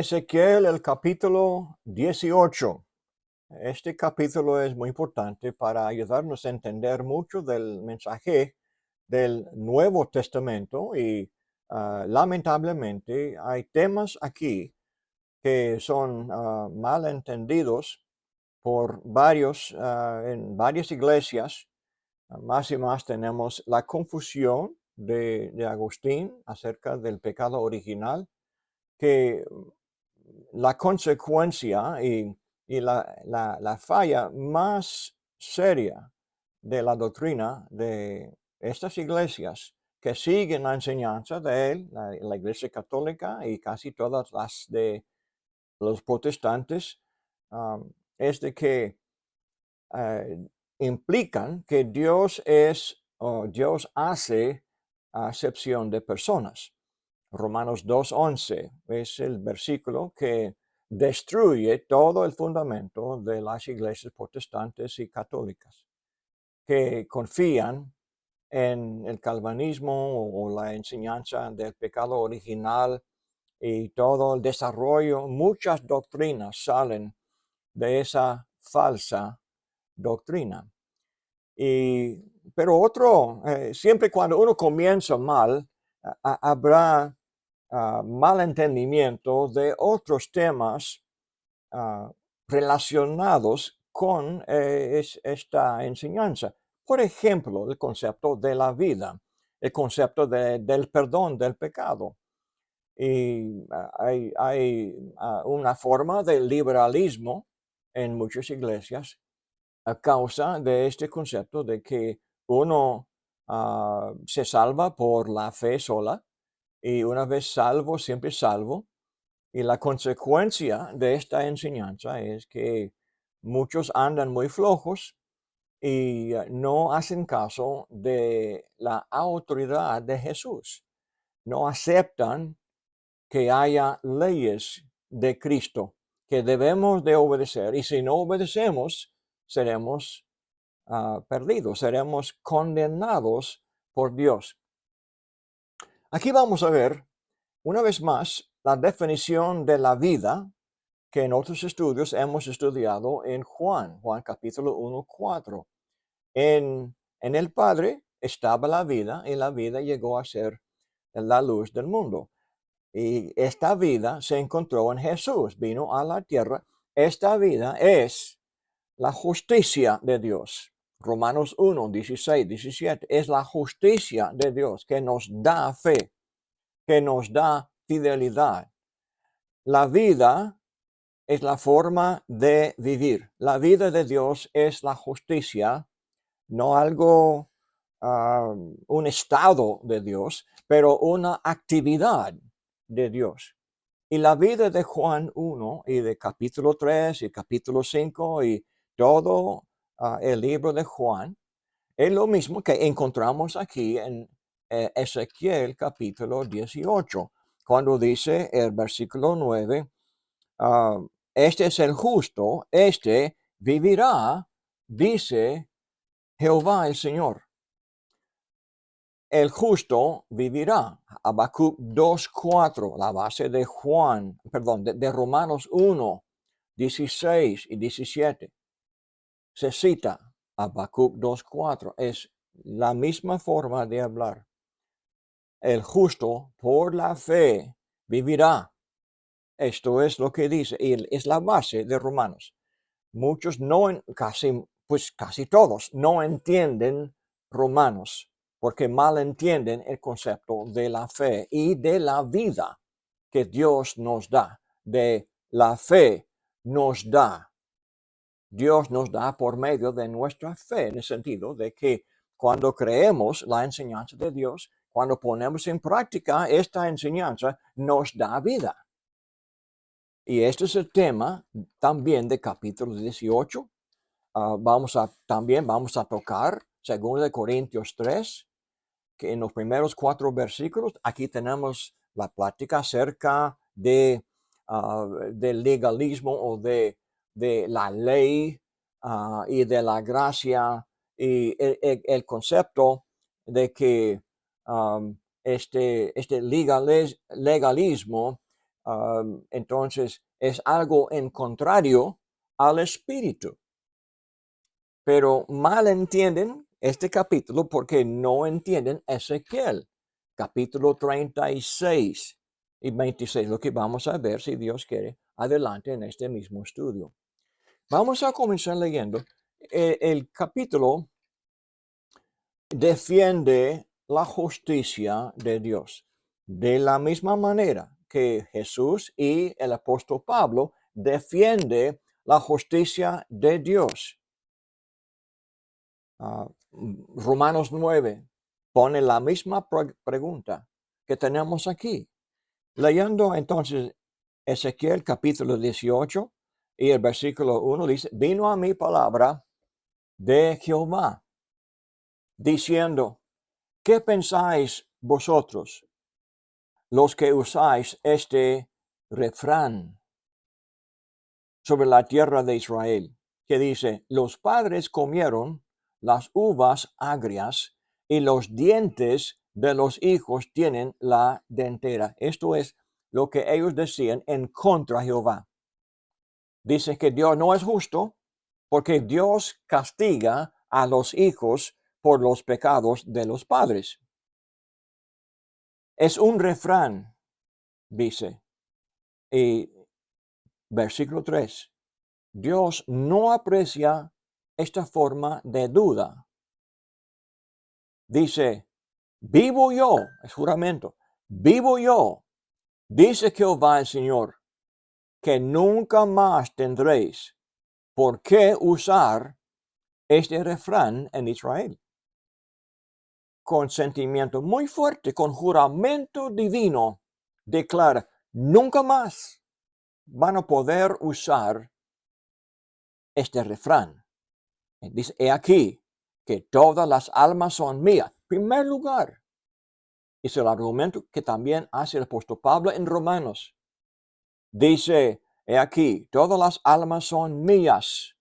Ezequiel, el capítulo 18. Este capítulo es muy importante para ayudarnos a entender mucho del mensaje del Nuevo Testamento y lamentablemente hay temas aquí que son mal entendidos por en varias iglesias. Más y más tenemos la confusión de Agustín acerca del pecado original, que la consecuencia y la falla más seria de la doctrina de estas iglesias que siguen la enseñanza de él, la Iglesia Católica y casi todas las de los protestantes, es de que eh, implican que Dios hace acepción de personas. Romanos 2:11 es el versículo que destruye todo el fundamento de las iglesias protestantes y católicas, que confían en el calvinismo o la enseñanza del pecado original y todo el desarrollo. Muchas doctrinas salen de esa falsa doctrina. Pero siempre cuando uno comienza mal, habrá malentendimiento de otros temas ah, relacionados con esta enseñanza. Por ejemplo, el concepto de la vida, el concepto del perdón del pecado. Y hay una forma de liberalismo en muchas iglesias a causa de este concepto de que uno se salva por la fe sola y una vez salvo, siempre salvo. Y la consecuencia de esta enseñanza es que muchos andan muy flojos y no hacen caso de la autoridad de Jesús. No aceptan que haya leyes de Cristo que debemos de obedecer. Y si no obedecemos, seremos perdidos, seremos condenados por Dios. Aquí vamos a ver una vez más la definición de la vida que en otros estudios hemos estudiado en Juan capítulo 1:4. En el Padre estaba la vida y la vida llegó a ser la luz del mundo. Y esta vida se encontró en Jesús, vino a la tierra. Esta vida es la justicia de Dios. Romanos 1:16-17 es la justicia de Dios que nos da fe, que nos da fidelidad. La vida es la forma de vivir. La vida de Dios es la justicia, no algo, un estado de Dios, pero una actividad de Dios. Y la vida de Juan 1 y de capítulo 3 y capítulo 5 y todo el libro de Juan es lo mismo que encontramos aquí en Ezequiel capítulo 18, cuando dice el versículo 9, ah, este es el justo, este vivirá, dice Jehová el Señor. El justo vivirá. Habacuc 2:4, la base de de Romanos 1:16 y 17. Se cita Habacuc 2:4. Es la misma forma de hablar. El justo por la fe vivirá. Esto es lo que dice, y es la base de Romanos. Muchos casi todos no entienden Romanos porque mal entienden el concepto de la fe y de la vida que Dios nos da, de la fe nos da. Dios nos da por medio de nuestra fe, en el sentido de que cuando creemos la enseñanza de Dios, cuando ponemos en práctica esta enseñanza, nos da vida. Y este es el tema también de capítulo 18. También vamos a tocar 2 Corintios 3, que en los primeros 4 versículos, aquí tenemos la plática acerca del legalismo o de la ley y de la gracia y el concepto de que este legalismo entonces es algo en contrario al espíritu. Pero mal entienden este capítulo porque no entienden Ezequiel, capítulo 36 y 26, lo que vamos a ver, si Dios quiere, adelante en este mismo estudio. Vamos a comenzar leyendo. El capítulo defiende la justicia de Dios, de la misma manera que Jesús y el apóstol Pablo defiende la justicia de Dios. Romanos 9 pone la misma pregunta que tenemos aquí. Leyendo entonces Ezequiel capítulo 18 y el versículo 1 dice, vino a mi palabra de Jehová, diciendo, ¿qué pensáis vosotros, los que usáis este refrán sobre la tierra de Israel? Que dice, los padres comieron las uvas agrias y los dientes de los hijos tienen la dentera. Esto es lo que ellos decían en contra de Jehová. Dice que Dios no es justo porque Dios castiga a los hijos por los pecados de los padres. Es un refrán, dice. Y versículo 3. Dios no aprecia esta forma de duda. Dice, vivo yo, es juramento, vivo yo, dice Jehová el Señor, que nunca más tendréis por qué usar este refrán en Israel. Con sentimiento muy fuerte, con juramento divino, declara, nunca más van a poder usar este refrán. Dice, he aquí que todas las almas son mías. Primer lugar, es el argumento que también hace el apóstol Pablo en Romanos. Dice, he aquí, todas las almas son mías.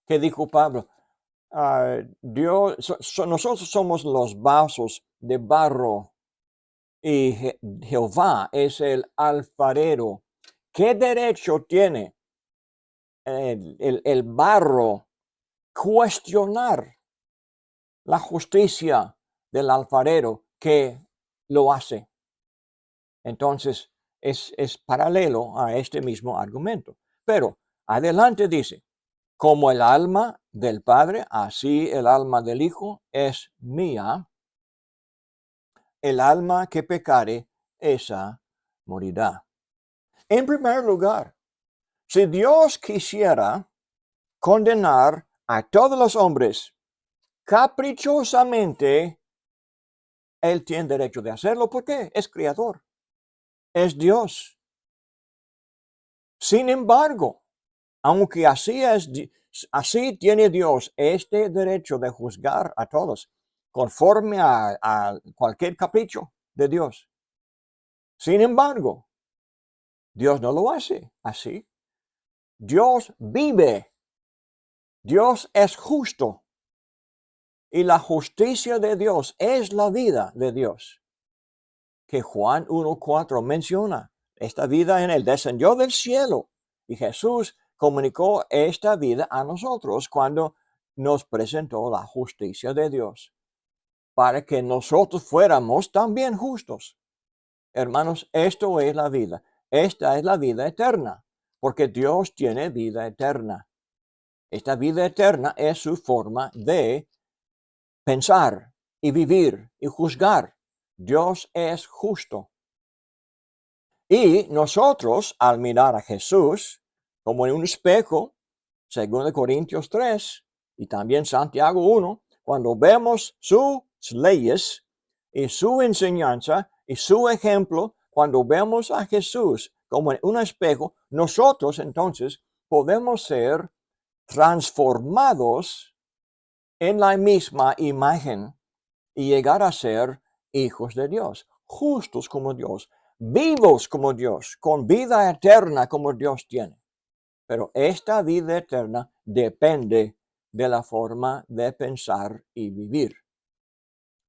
¿Qué dijo Pablo? Dios, nosotros somos los vasos de barro y Jehová es el alfarero. ¿Qué derecho tiene el barro cuestionar la justicia del alfarero que lo hace? Entonces, es paralelo a este mismo argumento. Pero adelante dice, como el alma del Padre, así el alma del Hijo es mía. El alma que pecare, esa morirá. En primer lugar, si Dios quisiera condenar a todos los hombres caprichosamente, Él tiene derecho de hacerlo porque es creador, es Dios. Sin embargo, aunque así tiene Dios este derecho de juzgar a todos conforme a cualquier capricho de Dios. Sin embargo, Dios no lo hace así. Dios vive. Dios es justo. Y la justicia de Dios es la vida de Dios. Que Juan 1:4 menciona. Esta vida en él descendió del cielo. Y Jesús comunicó esta vida a nosotros cuando nos presentó la justicia de Dios. Para que nosotros fuéramos también justos. Hermanos, esto es la vida. Esta es la vida eterna. Porque Dios tiene vida eterna. Esta vida eterna es su forma de pensar y vivir y juzgar. Dios es justo. Y nosotros, al mirar a Jesús como en un espejo, según Corintios 3 y también Santiago 1, cuando vemos sus leyes y su enseñanza y su ejemplo, cuando vemos a Jesús como en un espejo, nosotros entonces podemos ser transformados en la misma imagen y llegar a ser hijos de Dios, justos como Dios, vivos como Dios, con vida eterna como Dios tiene. Pero esta vida eterna depende de la forma de pensar y vivir.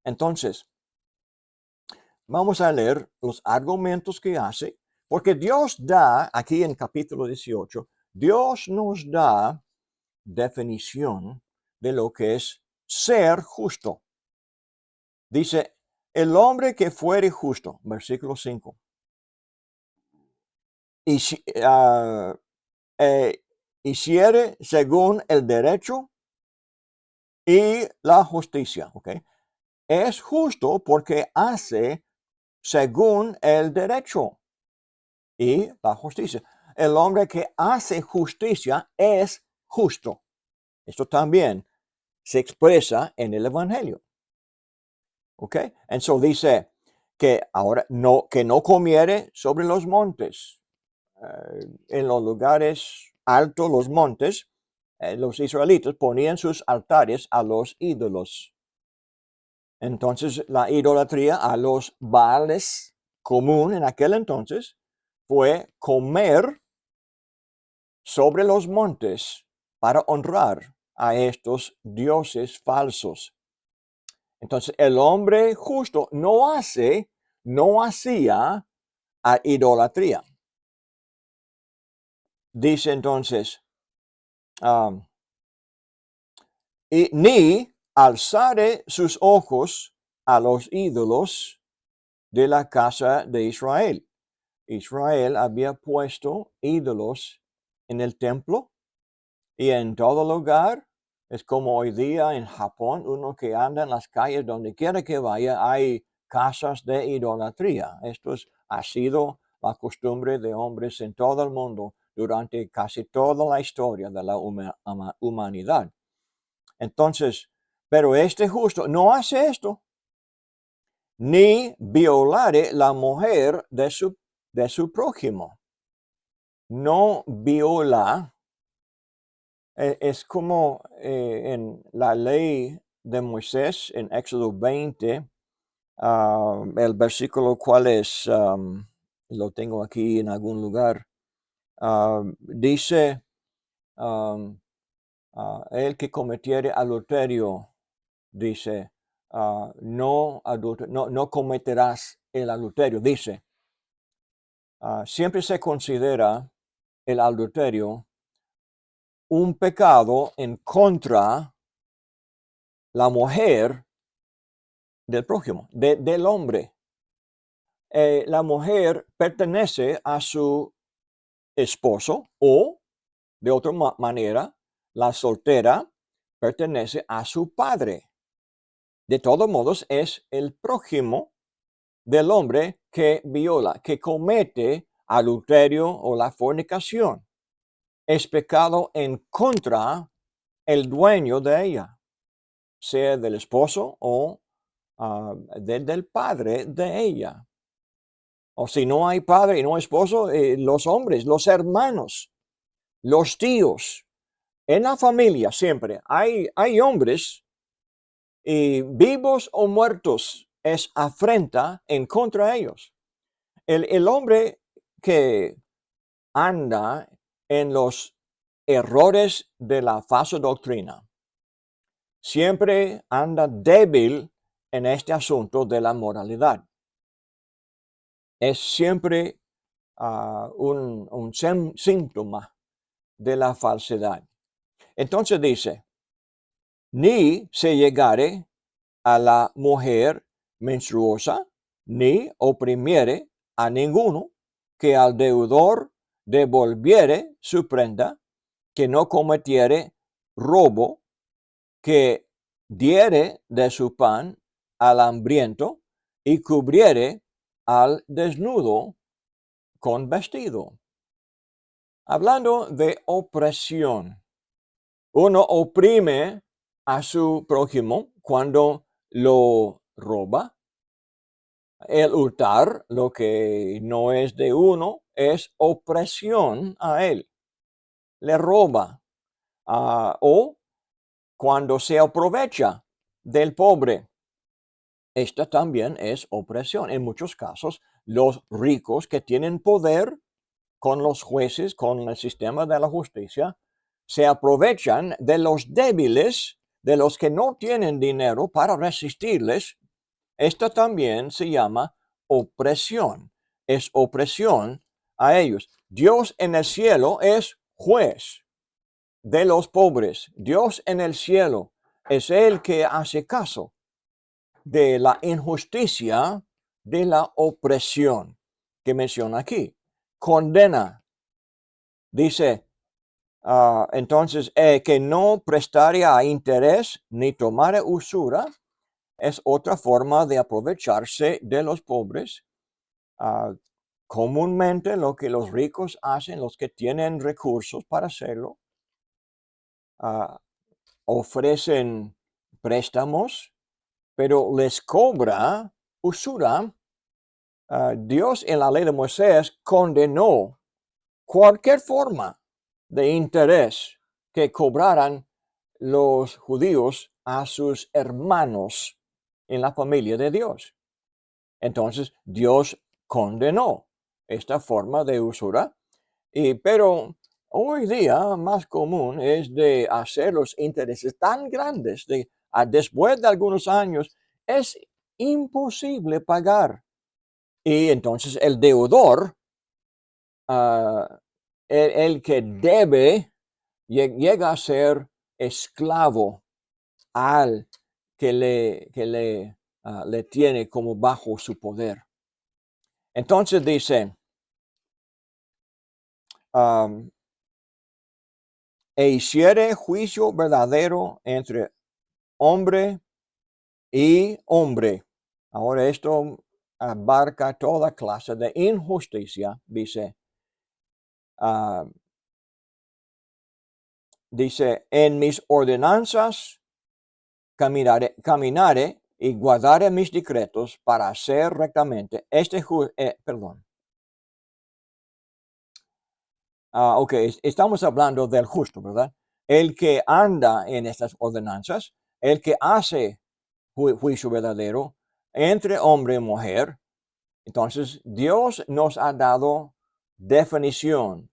Entonces, vamos a leer los argumentos que hace Porque Dios da, aquí en capítulo 18, Dios nos da definición de lo que es ser justo. Dice, el hombre que fuere justo, versículo 5, y si, hiciere según el derecho y la justicia, ¿ok? Es justo porque hace según el derecho y la justicia. El hombre que hace justicia es justo. Esto también se expresa en el Evangelio. ¿Ok? Entonces dice que ahora que no comiere sobre los montes. En los lugares altos, los montes, los israelitas ponían sus altares a los ídolos. Entonces la idolatría a los Baales común en aquel entonces fue comer sobre los montes para honrar a estos dioses falsos. Entonces el hombre justo no hacía a idolatría. Dice entonces, y ni alzare sus ojos a los ídolos de la casa de Israel. Israel había puesto ídolos en el templo y en todo lugar. Es como hoy día en Japón, uno que anda en las calles donde quiera que vaya, hay casas de idolatría. Ha sido la costumbre de hombres en todo el mundo durante casi toda la historia de la humanidad. Entonces, pero este justo no hace esto, ni violare la mujer de su prójimo. No viola. Es como en la ley de Moisés, en Éxodo 20, el versículo cual es, lo tengo aquí en algún lugar, dice, el que cometiere adulterio, dice, no cometerás el adulterio, dice. Siempre se considera el adulterio un pecado en contra la mujer del prójimo, del hombre. La mujer pertenece a su esposo o, de otra manera, la soltera pertenece a su padre. De todos modos, es el prójimo del hombre que viola, que comete adulterio o la fornicación. Es pecado en contra el dueño de ella, sea del esposo o del padre de ella. O si no hay padre y no esposo, los hombres, los hermanos, los tíos. En la familia siempre hay hombres y vivos o muertos es afrenta en contra de ellos. El hombre que anda en los errores de la falsa doctrina siempre anda débil en este asunto de la moralidad. Es siempre un síntoma de la falsedad. Entonces dice, ni se llegare a la mujer menstruosa, ni oprimiere a ninguno, que al deudor devolviere su prenda, que no cometiere robo, que diere de su pan al hambriento y cubriere al desnudo con vestido. Hablando de opresión, uno oprime a su prójimo cuando lo roba. El hurtar lo que no es de uno es opresión a él. Le roba. O cuando se aprovecha del pobre. Esta también es opresión. En muchos casos, los ricos que tienen poder con los jueces, con el sistema de la justicia, se aprovechan de los débiles, de los que no tienen dinero para resistirles. Esta también se llama opresión. Es opresión a ellos. Dios en el cielo es juez de los pobres. Dios en el cielo es el que hace caso de la injusticia, de la opresión que menciona aquí. Condena, dice, entonces, que no prestaría interés ni tomara usura, es otra forma de aprovecharse de los pobres. Comúnmente lo que los ricos hacen, los que tienen recursos para hacerlo, ofrecen préstamos, pero les cobra usura. Dios en la ley de Moisés condenó cualquier forma de interés que cobraran los judíos a sus hermanos en la familia de Dios. Entonces Dios condenó esta forma de usura, pero hoy día más común es de hacer los intereses tan grandes después de algunos años es imposible pagar. Y entonces el deudor, ah, el que debe, llega a ser esclavo al que le tiene como bajo su poder. Entonces dice, e hiciere juicio verdadero entre hombre y hombre. Ahora esto abarca toda clase de injusticia, dice. Dice, en mis ordenanzas caminaré y guardaré mis decretos para hacer rectamente perdón. Ok, estamos hablando del justo, ¿verdad? El que anda en estas ordenanzas, el que hace juicio verdadero entre hombre y mujer. Entonces, Dios nos ha dado definición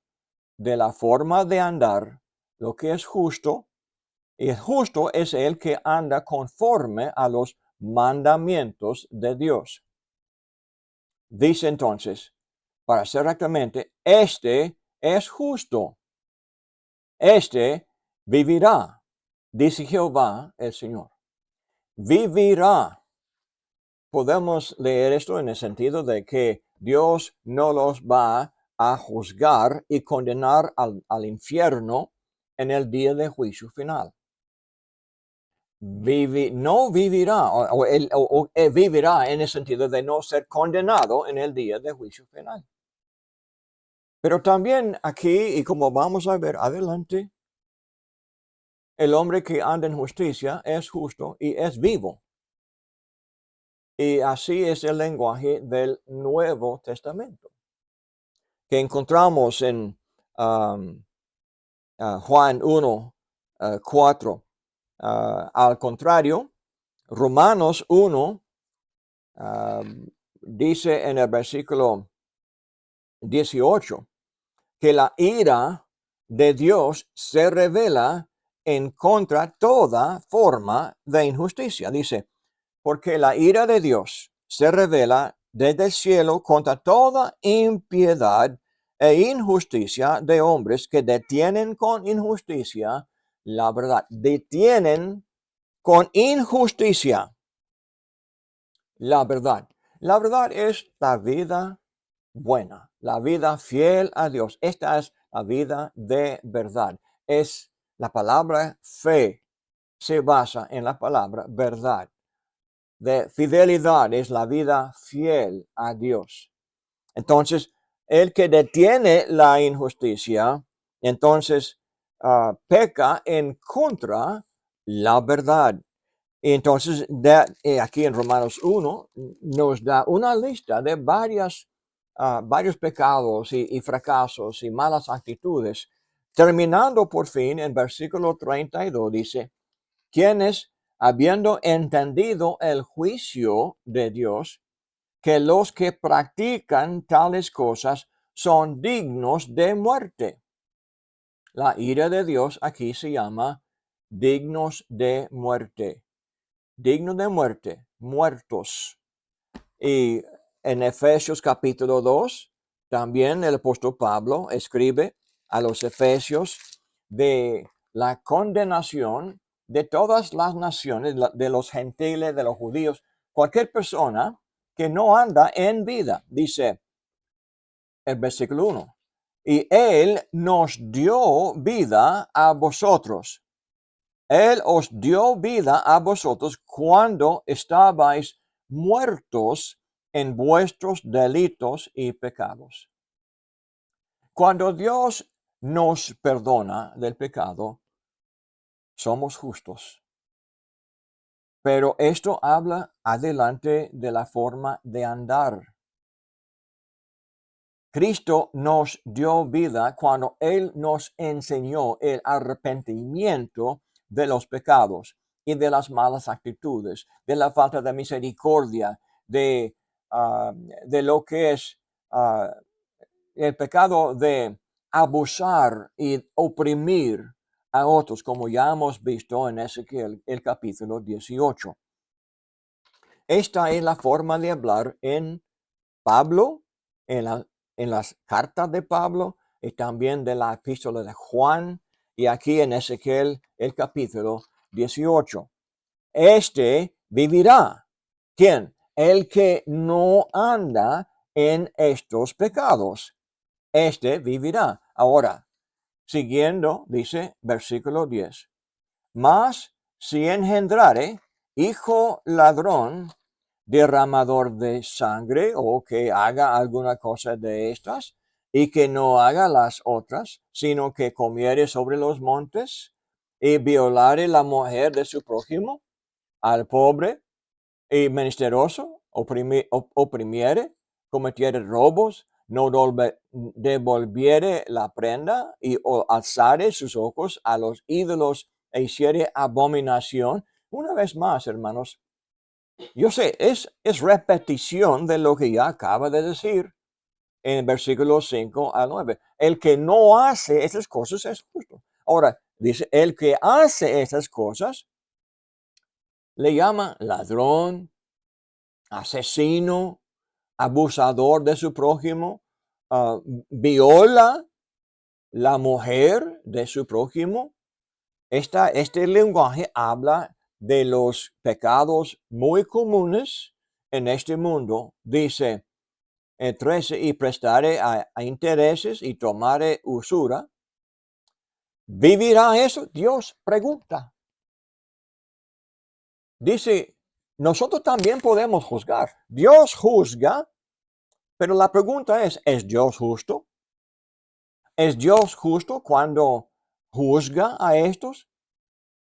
de la forma de andar, lo que es justo, y el justo es el que anda conforme a los mandamientos de Dios. Dice entonces, para ser rectamente, este es justo, este vivirá, dice Jehová el Señor. Vivirá. Podemos leer esto en el sentido de que Dios no los va a juzgar y condenar al infierno en el día de juicio final. No vivirá, vivirá en el sentido de no ser condenado en el día de juicio final. Pero también aquí, y como vamos a ver adelante, el hombre que anda en justicia es justo y es vivo. Y así es el lenguaje del Nuevo Testamento, que encontramos en Juan 1, 4. Al contrario, Romanos 1 dice en el versículo 18 que la ira de Dios se revela en contra toda forma de injusticia. Dice, porque la ira de Dios se revela desde el cielo contra toda impiedad e injusticia de hombres que detienen con injusticia la verdad. Detienen con injusticia la verdad. La verdad es la vida buena, la vida fiel a Dios. Esta es la vida de verdad. Es la palabra fe, se basa en la palabra verdad. De fidelidad es la vida fiel a Dios. Entonces, el que detiene la injusticia, entonces peca en contra la verdad. Y entonces, aquí en Romanos 1 nos da una lista de varios pecados y fracasos y malas actitudes, terminando por fin en versículo 32, dice, quienes, habiendo entendido el juicio de Dios, que los que practican tales cosas son dignos de muerte. La ira de Dios aquí se llama dignos de muerte. Dignos de muerte, muertos. Y en Efesios capítulo 2 También el apóstol Pablo escribe a los Efesios de la condenación de todas las naciones, de los gentiles, de los judíos, cualquier persona que no anda en vida, dice el versículo 1. Y Él nos dio vida a vosotros. Él os dio vida a vosotros cuando estabais muertos en vuestros delitos y pecados. Cuando Dios nos perdona del pecado, somos justos. Pero esto habla adelante de la forma de andar. Cristo nos dio vida cuando Él nos enseñó el arrepentimiento de los pecados y de las malas actitudes, de la falta de misericordia, de lo que es el pecado de abusar y oprimir a otros, como ya hemos visto en Ezequiel, el capítulo 18. Esta es la forma de hablar en Pablo, en las cartas de Pablo y también de la epístola de Juan y aquí en Ezequiel, el capítulo 18. Este vivirá. ¿Quién? El que no anda en estos pecados. Este vivirá. Ahora, siguiendo, dice versículo 10. Mas si engendrare hijo ladrón, derramador de sangre, o que haga alguna cosa de estas, y que no haga las otras, sino que comiere sobre los montes, y violare la mujer de su prójimo, al pobre y menesteroso, oprimiere, cometiere robos, no devolviere la prenda, y alzare sus ojos a los ídolos e hiciere abominación. Una vez más, hermanos, yo sé, es repetición de lo que ya acaba de decir en versículos 5 a 9. El que no hace esas cosas es justo. Ahora, dice, el que hace esas cosas le llama ladrón, asesino, abusador de su prójimo, viola la mujer de su prójimo. Este lenguaje habla de los pecados muy comunes en este mundo. Dice 13, y prestaré a intereses y tomaré usura. ¿Vivirá eso? Dios pregunta. Dice, nosotros también podemos juzgar. Dios juzga, pero la pregunta ¿es Dios justo? ¿Es Dios justo cuando juzga a estos?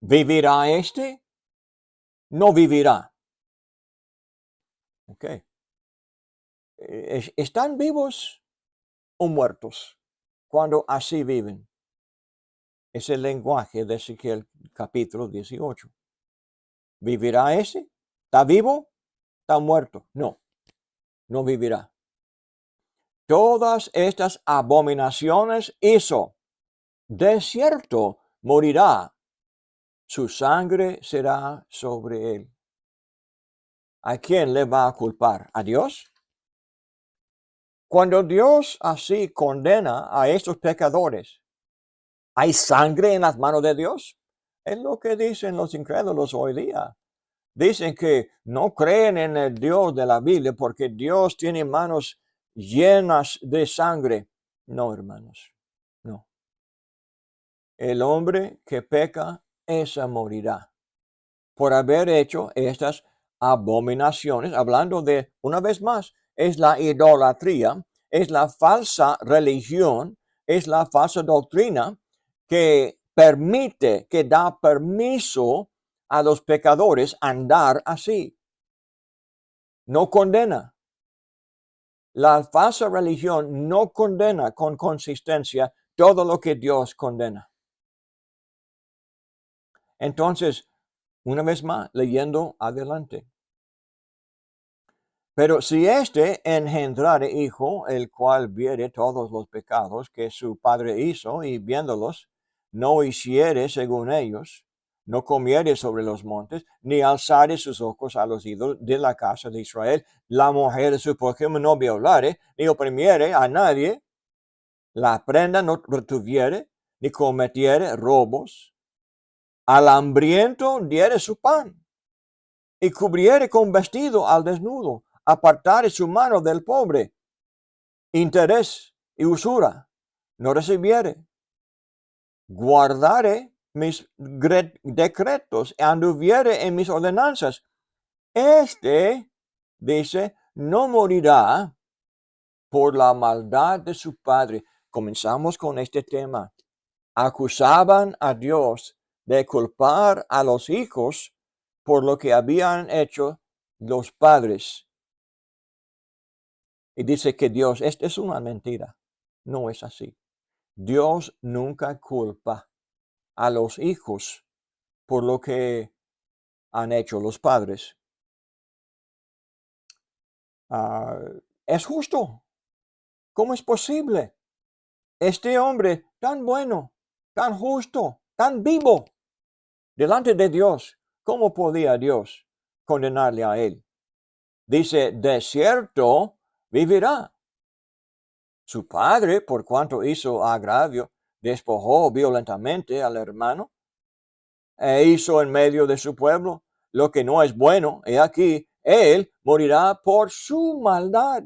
¿Vivirá este? No vivirá. Ok. ¿Están vivos o muertos cuando así viven? Es el lenguaje de Ezequiel capítulo 18. ¿Vivirá ese? ¿Está vivo? ¿Está muerto? No, no vivirá. Todas estas abominaciones hizo. De cierto morirá. Su sangre será sobre él. ¿A quién le va a culpar? ¿A Dios? Cuando Dios así condena a estos pecadores, ¿hay sangre en las manos de Dios? Es lo que dicen los incrédulos hoy día. Dicen que no creen en el Dios de la Biblia porque Dios tiene manos llenas de sangre. No, hermanos, no. El hombre que peca, esa morirá por haber hecho estas abominaciones. Hablando de, una vez más, es la idolatría, es la falsa religión, es la falsa doctrina que permite, que da permiso a los pecadores andar así. No condena. La falsa religión no condena con consistencia todo lo que Dios condena. Entonces, una vez más, leyendo adelante. Pero si éste engendrare hijo, el cual viere todos los pecados que su padre hizo, y viéndolos, no hiciere según ellos, no comiere sobre los montes, ni alzare sus ojos a los ídolos de la casa de Israel. La mujer de su prójimo no violare, ni oprimiere a nadie. La prenda no retuviere, ni cometiere robos. Al hambriento diere su pan, y cubriere con vestido al desnudo. Apartare su mano del pobre. Interés y usura no recibiere. Guardare mis decretos y anduviere en mis ordenanzas. Dice, no morirá por la maldad de su padre. Comenzamos con este tema. Acusaban a Dios de culpar a los hijos por lo que habían hecho los padres. Y dice que Dios, esto es una mentira. No es así. Dios nunca culpa a los hijos por lo que han hecho los padres. Es justo. ¿Cómo es posible? Este hombre tan bueno, tan justo, tan vivo delante de Dios, ¿cómo podía Dios condenarle a él? Dice, de cierto vivirá. Su padre, por cuanto hizo agravio, despojó violentamente al hermano e hizo en medio de su pueblo lo que no es bueno. He aquí, él morirá por su maldad.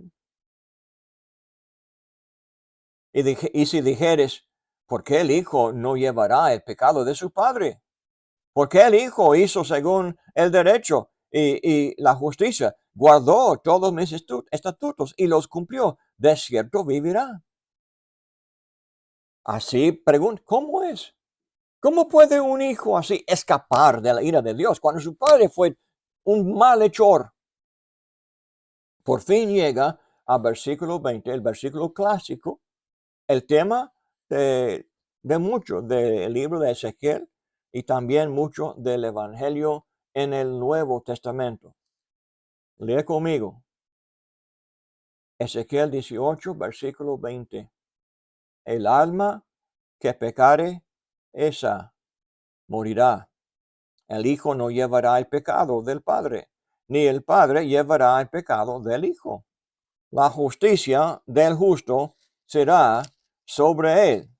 Y si dijeres, ¿por qué el hijo no llevará el pecado de su padre? ¿Por qué el hijo hizo según el derecho y la justicia? Guardó todos mis estatutos y los cumplió. De cierto vivirá. Así pregunto, ¿cómo es? ¿Cómo puede un hijo así escapar de la ira de Dios cuando su padre fue un malhechor? Por fin llega al versículo 20, el versículo clásico, el tema de mucho del libro de Ezequiel y también mucho del Evangelio en el Nuevo Testamento. Lee conmigo. Ezequiel 18, versículo 20. El alma que pecare, esa morirá. El hijo no llevará el pecado del padre, ni el padre llevará el pecado del hijo. La justicia del justo será sobre él,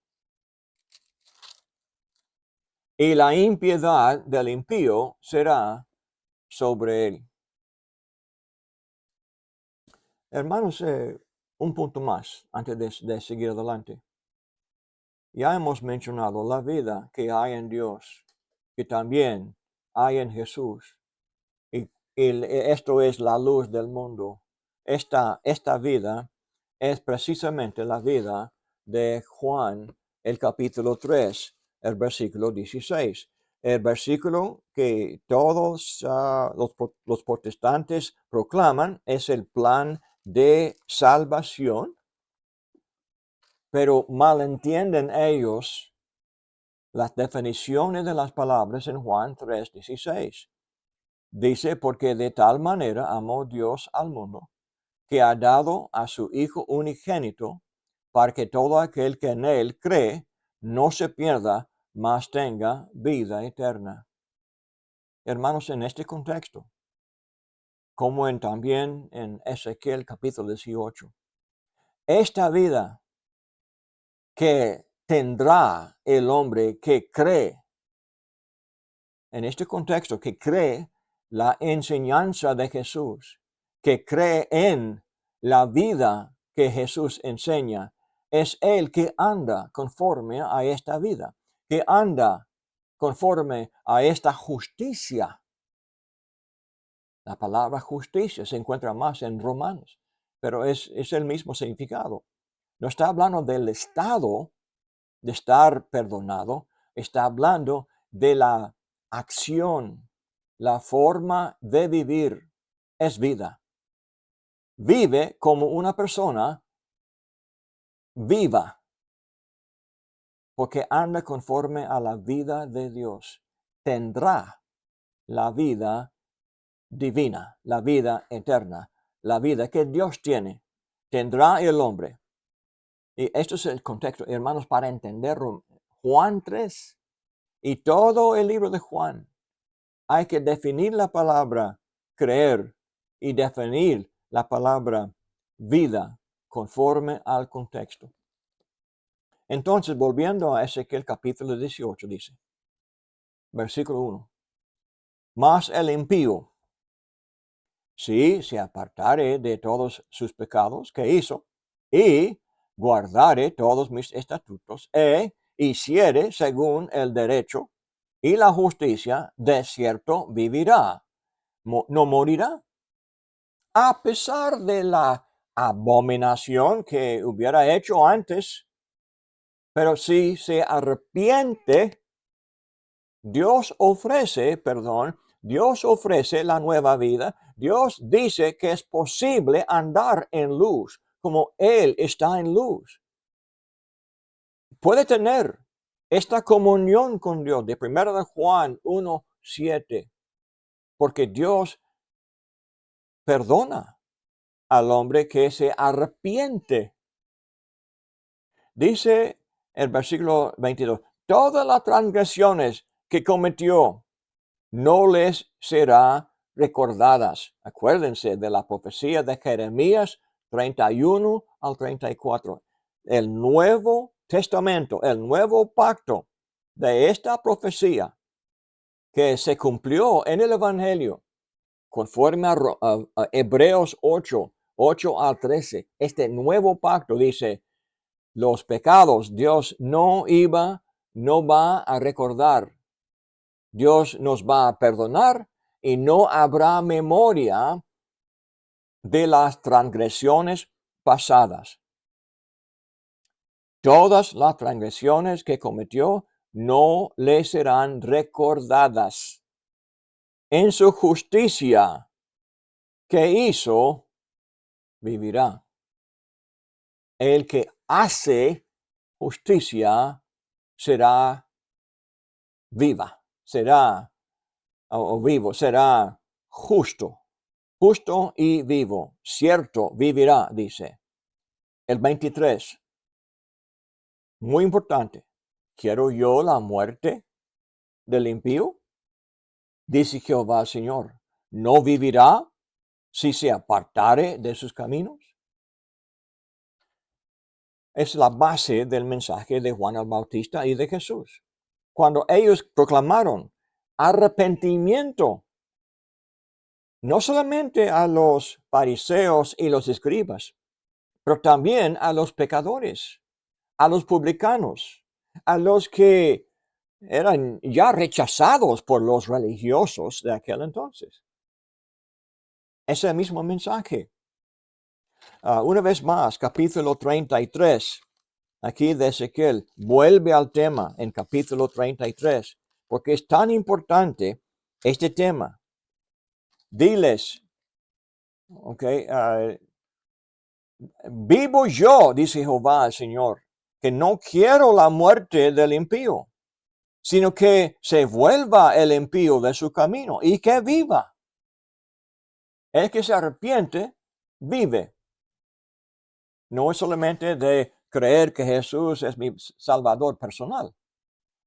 y la impiedad del impío será sobre él. Hermanos, un punto más antes de seguir adelante. Ya hemos mencionado la vida que hay en Dios, que también hay en Jesús. Y esto es la luz del mundo. Esta vida es precisamente la vida de Juan, el capítulo 3, el versículo 16. El versículo que todos los protestantes proclaman es el plan de salvación, pero malentienden ellos las definiciones de las palabras en Juan 3:16. Dice, porque de tal manera amó Dios al mundo, que ha dado a su Hijo unigénito, para que todo aquel que en él cree no se pierda, mas tenga vida eterna. Hermanos, en este contexto, como también en Ezequiel capítulo 18, esta vida que tendrá el hombre que cree, en este contexto, que cree la enseñanza de Jesús, que cree en la vida que Jesús enseña, es el que anda conforme a esta vida, que anda conforme a esta justicia. La palabra justicia se encuentra más en Romanos, pero es el mismo significado. No está hablando del estado de estar perdonado, está hablando de la acción, la forma de vivir es vida. Vive como una persona viva, porque anda conforme a la vida de Dios. Tendrá la vida divina, la vida eterna, la vida que Dios tiene. Tendrá el hombre. Y esto es el contexto, hermanos, para entender Juan 3. y todo el libro de Juan, hay que definir la palabra creer y definir la palabra vida conforme al contexto. Entonces, volviendo a Ezequiel capítulo 18, dice, versículo 1, mas el impío, si se apartare de todos sus pecados que hizo, y guardare todos mis estatutos, e hiciere según el derecho y la justicia, de cierto vivirá, no morirá. A pesar de la abominación que hubiera hecho antes, pero si se arrepiente, Dios ofrece la nueva vida. Dios dice que es posible andar en luz, como Él está en luz. Puede tener esta comunión con Dios de 1 de Juan 1:7, porque Dios perdona al hombre que se arrepiente. Dice el versículo 22, todas las transgresiones que cometió no les será recordadas. Acuérdense de la profecía de Jeremías 31 al 34. El Nuevo Testamento, el nuevo pacto de esta profecía que se cumplió en el Evangelio, conforme a Hebreos 8 al 13. Este nuevo pacto dice, los pecados Dios no va a recordar. Dios nos va a perdonar y no habrá memoria de las transgresiones pasadas. Todas las transgresiones que cometió no le serán recordadas. En su justicia que hizo, vivirá. El que hace justicia será vivo, será justo y vivo, cierto vivirá, dice. El 23, muy importante, ¿quiero yo la muerte del impío? Dice Jehová al Señor, ¿no vivirá si se apartare de sus caminos? Es la base del mensaje de Juan el Bautista y de Jesús. Cuando ellos proclamaron arrepentimiento, no solamente a los fariseos y los escribas, pero también a los pecadores, a los publicanos, a los que eran ya rechazados por los religiosos de aquel entonces. Ese mismo mensaje. Una vez más, capítulo 33, aquí de Ezequiel, vuelve al tema en capítulo 33, porque es tan importante este tema. Diles, vivo yo, dice Jehová el Señor, que no quiero la muerte del impío, sino que se vuelva el impío de su camino y que viva. El que se arrepiente, vive. No es solamente de creer que Jesús es mi Salvador personal.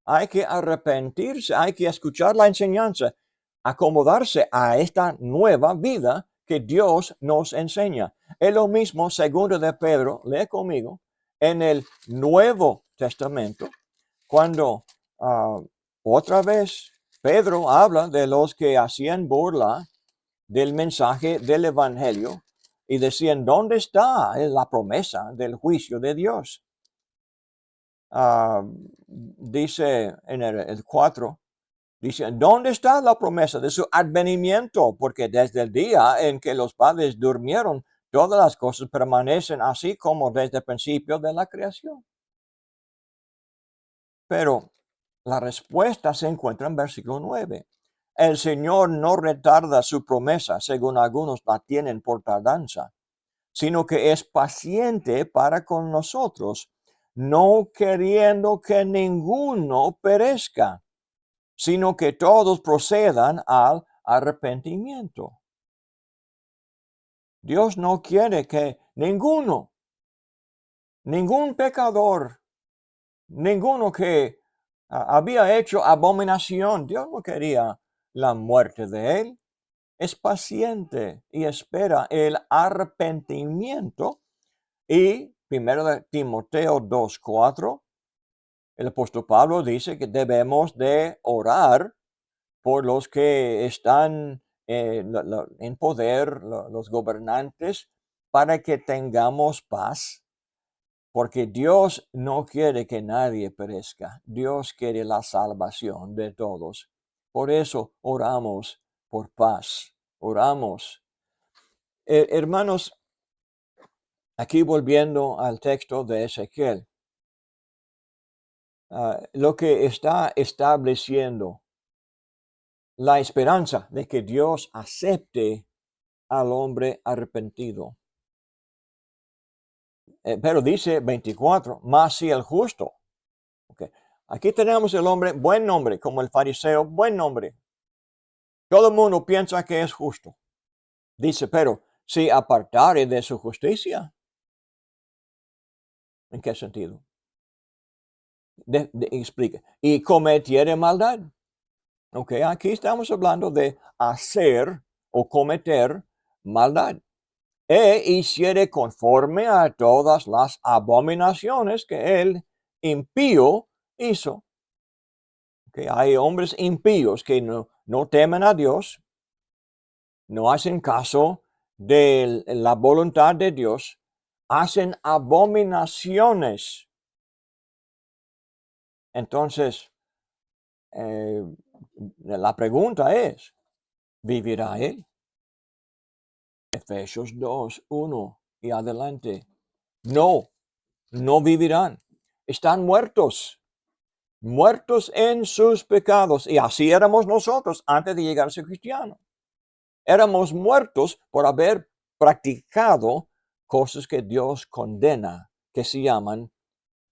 Hay que arrepentirse, hay que escuchar la enseñanza, acomodarse a esta nueva vida que Dios nos enseña. Es lo mismo, segundo de Pedro, lee conmigo, en el Nuevo Testamento, cuando otra vez Pedro habla de los que hacían burla del mensaje del Evangelio y decían, ¿dónde está la promesa del juicio de Dios? Dice en el 4, dice, ¿dónde está la promesa de su advenimiento? Porque desde el día en que los padres durmieron, todas las cosas permanecen así como desde el principio de la creación. Pero la respuesta se encuentra en versículo 9. El Señor no retarda su promesa, según algunos la tienen por tardanza, sino que es paciente para con nosotros, no queriendo que ninguno perezca, sino que todos procedan al arrepentimiento. Dios no quiere que ningún pecador, ninguno que había hecho abominación. Dios no quería la muerte de él. Es paciente y espera el arrepentimiento. Y primero de Timoteo 2:4, el apóstol Pablo dice que debemos de orar por los que están en poder, los gobernantes, para que tengamos paz, porque Dios no quiere que nadie perezca. Dios quiere la salvación de todos. Por eso oramos por paz. Oramos. Hermanos, aquí volviendo al texto de Ezequiel, lo que está estableciendo la esperanza de que Dios acepte al hombre arrepentido. Pero dice 24, más si el justo. Okay. Aquí tenemos el hombre, buen nombre, como el fariseo, buen nombre. Todo el mundo piensa que es justo. Dice, pero si apartare de su justicia, ¿en qué sentido? Explique. Y cometiere maldad. Ok, aquí estamos hablando de hacer o cometer maldad. Hiciere conforme a todas las abominaciones que el impío hizo. Que hay hombres impíos que no temen a Dios, no hacen caso de la voluntad de Dios, hacen abominaciones. Entonces, la pregunta es, ¿vivirá él? Efesios 2:1 y adelante. No, no vivirán. Están muertos. Muertos en sus pecados. Y así éramos nosotros antes de llegar a ser cristiano. Éramos muertos por haber practicado cosas que Dios condena, que se llaman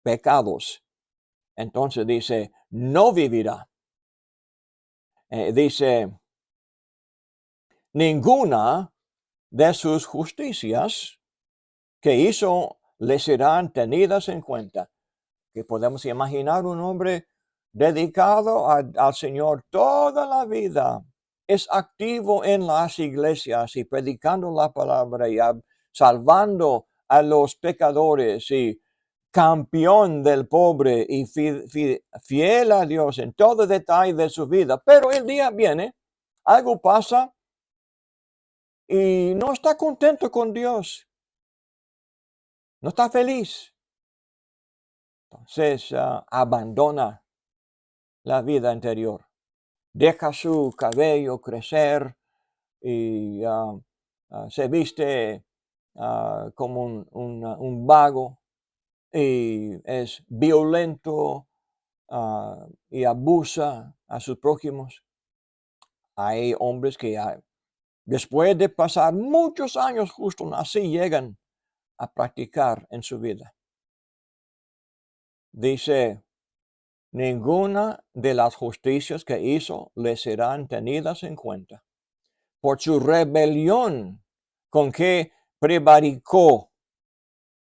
pecados. Entonces dice, no vivirá. Dice, ninguna de sus justicias que hizo le serán tenidas en cuenta. Que podemos imaginar un hombre dedicado al Señor toda la vida. Es activo en las iglesias y predicando la palabra y salvando a los pecadores y campeón del pobre y fiel a Dios en todo detalle de su vida. Pero el día viene, algo pasa y no está contento con Dios. No está feliz. Entonces abandona la vida anterior. Deja su cabello crecer y se viste como un vago y es violento y abusa a sus prójimos. Hay hombres que después de pasar muchos años justo así llegan a practicar en su vida. Dice, ninguna de las justicias que hizo le serán tenidas en cuenta. Por su rebelión con que prevaricó.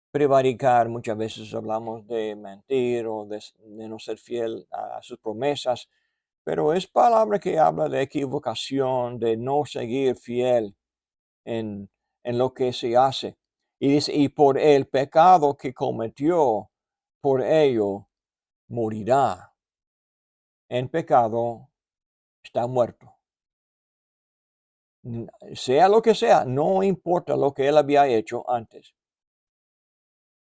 Prevaricar, muchas veces hablamos de mentir o de no ser fiel a sus promesas, pero es palabra que habla de equivocación, de no seguir fiel en lo que se hace. Y dice, y por el pecado que cometió, por ello morirá. En pecado está muerto. Sea lo que sea, no importa lo que él había hecho antes.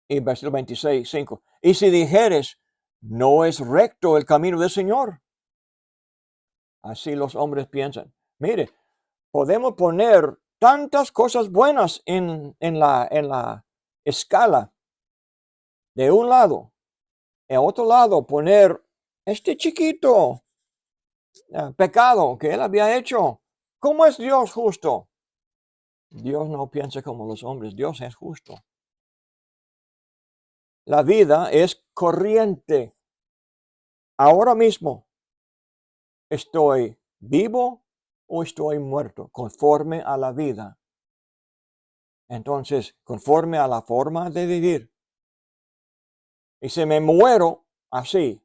Y versículo 26, 5. Y si dijeres, no es recto el camino del Señor. Así los hombres piensan. Mire, podemos poner tantas cosas buenas en la escala. De un lado. En otro lado, poner este chiquito pecado que él había hecho. ¿Cómo es Dios justo? Dios no piensa como los hombres. Dios es justo. La vida es corriente. Ahora mismo estoy vivo o estoy muerto, conforme a la vida. Entonces, conforme a la forma de vivir. Y si me muero así,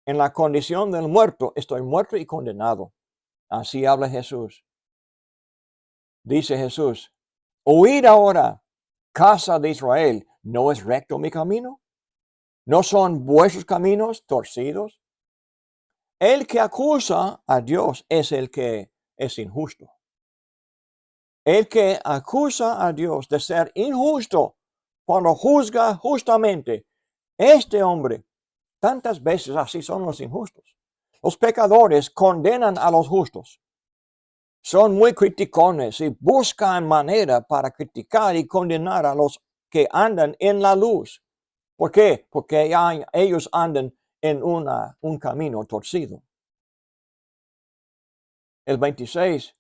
En la condición del muerto, estoy muerto y condenado. Así habla Jesús. Dice Jesús, oíd ahora, casa de Israel, ¿no es recto mi camino? ¿No son vuestros caminos torcidos? El que acusa a Dios es el que es injusto. El que acusa a Dios de ser injusto cuando juzga justamente, este hombre, tantas veces así son los injustos. Los pecadores condenan a los justos. Son muy criticones y buscan manera para criticar y condenar a los que andan en la luz. ¿Por qué? Porque ellos andan en un camino torcido. El 26,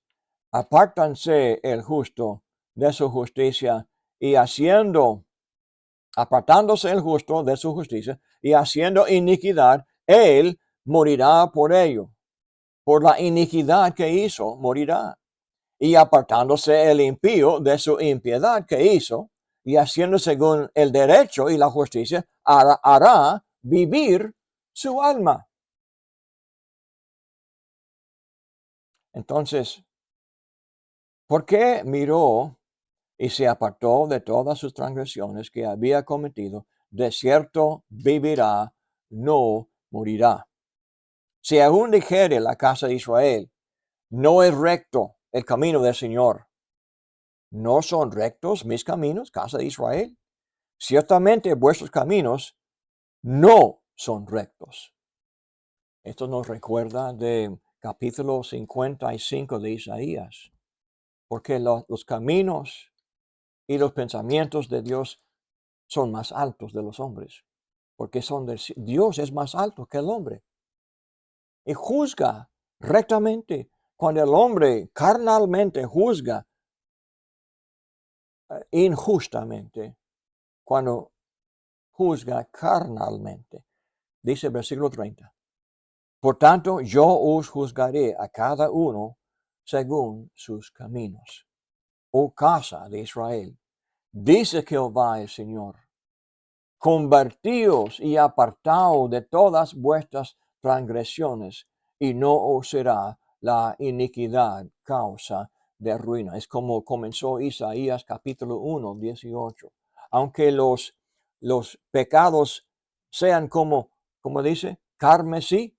apártanse el justo de su justicia y apartándose el justo de su justicia y haciendo iniquidad, él morirá por ello. Por la iniquidad que hizo, morirá. Y apartándose el impío de su impiedad que hizo, y haciendo según el derecho y la justicia, hará vivir su alma. Entonces, ¿por qué miró y se apartó de todas sus transgresiones que había cometido? De cierto vivirá, no morirá. Si aún dijere la casa de Israel, no es recto el camino del Señor. ¿No son rectos mis caminos, casa de Israel? Ciertamente vuestros caminos no son rectos. Esto nos recuerda de capítulo 55 de Isaías, porque los caminos y los pensamientos de Dios son más altos de los hombres, porque Dios es más alto que el hombre y juzga rectamente. Cuando el hombre carnalmente juzga injustamente, cuando juzga carnalmente, dice el versículo 30. Por tanto, yo os juzgaré a cada uno según sus caminos. Oh casa de Israel, dice Jehová el Señor, convertíos y apartaos de todas vuestras transgresiones, y no os será la iniquidad causa de ruina. Es como comenzó Isaías capítulo 1, 18. Aunque los pecados sean como dice, carmesí,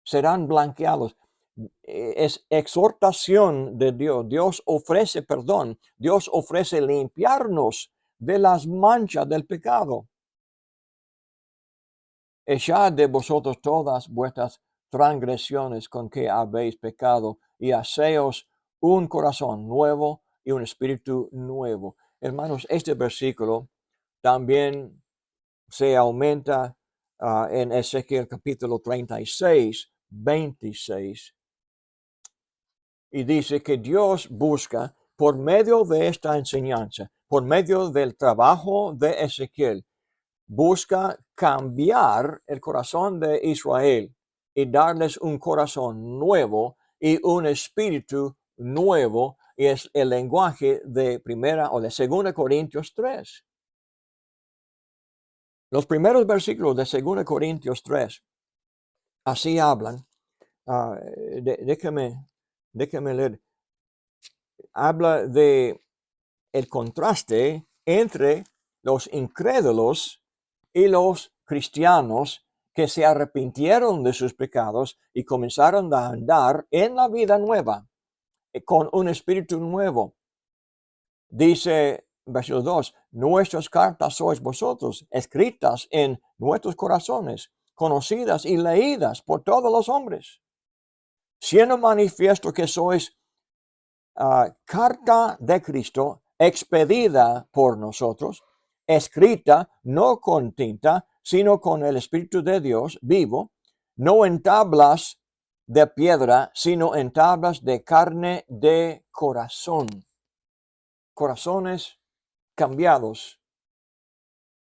serán blanqueados. Es exhortación de Dios. Dios ofrece perdón. Dios ofrece limpiarnos de las manchas del pecado. Echad de vosotros todas vuestras transgresiones con que habéis pecado y haceos un corazón nuevo y un espíritu nuevo. Hermanos, este versículo también se aumenta en Ezequiel capítulo 36, 26. Y dice que Dios busca por medio de esta enseñanza, por medio del trabajo de Ezequiel, busca cambiar el corazón de Israel y darles un corazón nuevo y un espíritu nuevo. Y es el lenguaje de primera o de segunda Corintios 3. Los primeros versículos de segunda Corintios 3 así hablan. Déjeme leer. Habla de el contraste entre los incrédulos y los cristianos que se arrepintieron de sus pecados y comenzaron a andar en la vida nueva, con un espíritu nuevo. Dice versículo 2, nuestras cartas sois vosotros, escritas en nuestros corazones, conocidas y leídas por todos los hombres, siendo manifiesto que sois carta de Cristo expedida por nosotros, escrita no con tinta, sino con el Espíritu de Dios vivo, no en tablas de piedra, sino en tablas de carne de corazón. Corazones cambiados,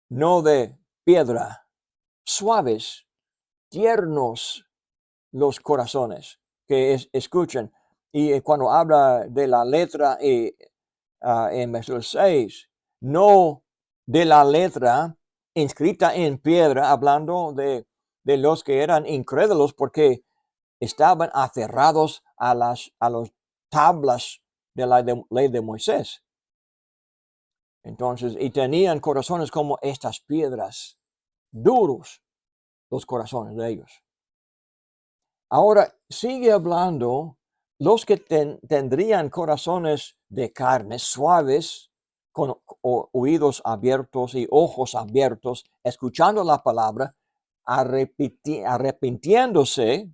no de piedra, suaves, tiernos los corazones que escuchan. Y cuando habla de la letra en versículo 6, no de la letra inscrita en piedra, hablando de de los que eran incrédulos porque estaban aferrados a las tablas de la ley de Moisés. Entonces, y tenían corazones como estas piedras, duros los corazones de ellos. Ahora sigue hablando los que tendrían corazones de carne, suaves, con oídos abiertos y ojos abiertos, escuchando la palabra, arrepintiéndose.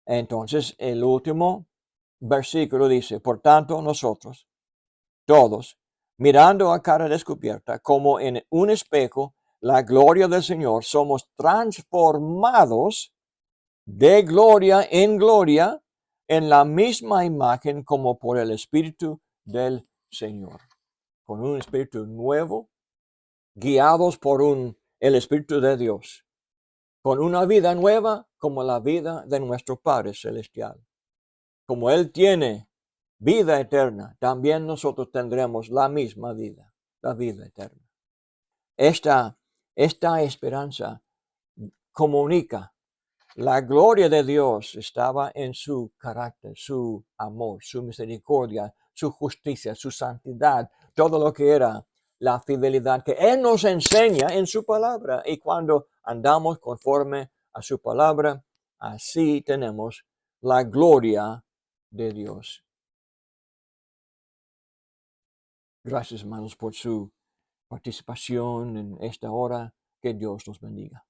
Entonces el último versículo dice, por tanto nosotros, todos, mirando a cara descubierta, como en un espejo, la gloria del Señor, somos transformados de gloria en la misma imagen como por el Espíritu del Señor. Con un espíritu nuevo, guiados por el Espíritu de Dios. Con una vida nueva como la vida de nuestro Padre Celestial. Como Él tiene vida eterna, también nosotros tendremos la misma vida, la vida eterna. Esta esperanza comunica. La gloria de Dios estaba en su carácter, su amor, su misericordia, su justicia, su santidad, todo lo que era la fidelidad que Él nos enseña en su palabra. Y cuando andamos conforme a su palabra, así tenemos la gloria de Dios. Gracias, hermanos, por su participación en esta hora. Que Dios los bendiga.